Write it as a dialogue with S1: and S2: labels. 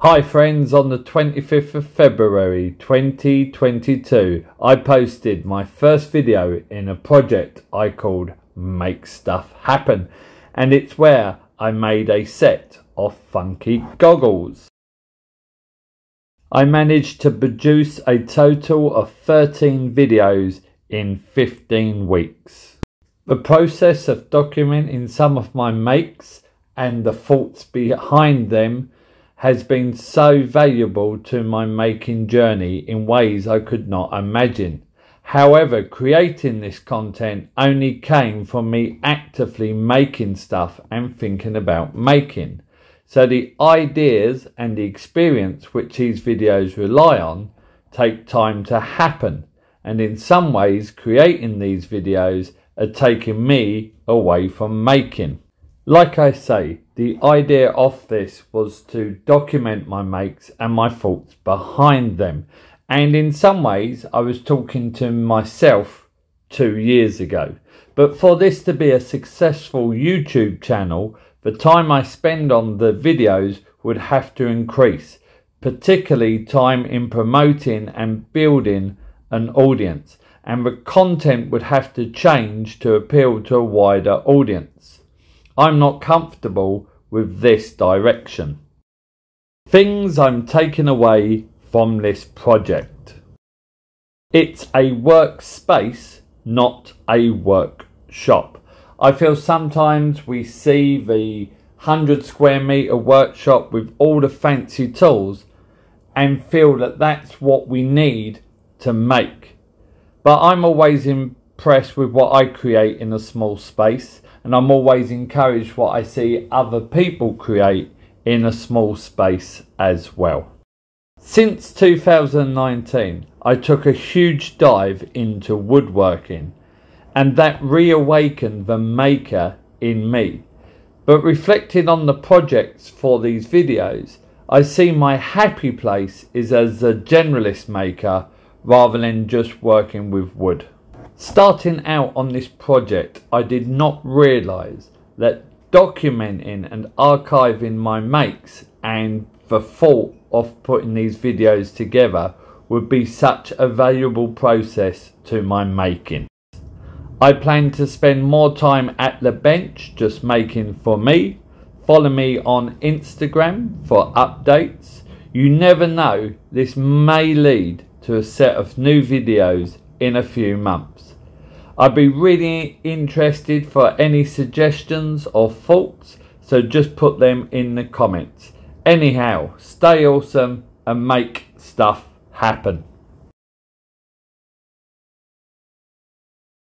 S1: Hi friends, on the 25th of February 2022 I posted my first video in a project I called Make Stuff Happen, and it's where I made a set of funky goggles. I managed to produce a total of 13 videos in 15 weeks. The process of documenting some of my makes and the thoughts behind them has been so valuable to my making journey in ways I could not imagine. However, creating this content only came from me actively making stuff and thinking about making. So the ideas and the experience which these videos rely on take time to happen, and in some ways creating these videos are taking me away from making. Like I say, the idea of this was to document my makes and my thoughts behind them. And in some ways, I was talking to myself 2 years ago. But for this to be a successful YouTube channel, the time I spend on the videos would have to increase, particularly time in promoting and building an audience. And the content would have to change to appeal to a wider audience. I'm not comfortable with this direction. Things I'm taking away from this project. It's a workspace, not a workshop. I feel sometimes we see the 100 square meter workshop with all the fancy tools and feel that that's what we need to make. But I'm always impressed with what I create in a small space, and I'm always encouraged what I see other people create in a small space as well. Since 2019, I took a huge dive into woodworking, and that reawakened the maker in me. But reflecting on the projects for these videos, I see my happy place is as a generalist maker rather than just working with wood. Starting out on this project, I did not realise that documenting and archiving my makes and the thought of putting these videos together would be such a valuable process to my making. I plan to spend more time at the bench just making for me. Follow me on Instagram for updates. You never know, this may lead to a set of new videos in a few months. I'd be really interested for any suggestions or thoughts, so just put them in the comments. Anyhow, stay awesome and make stuff happen.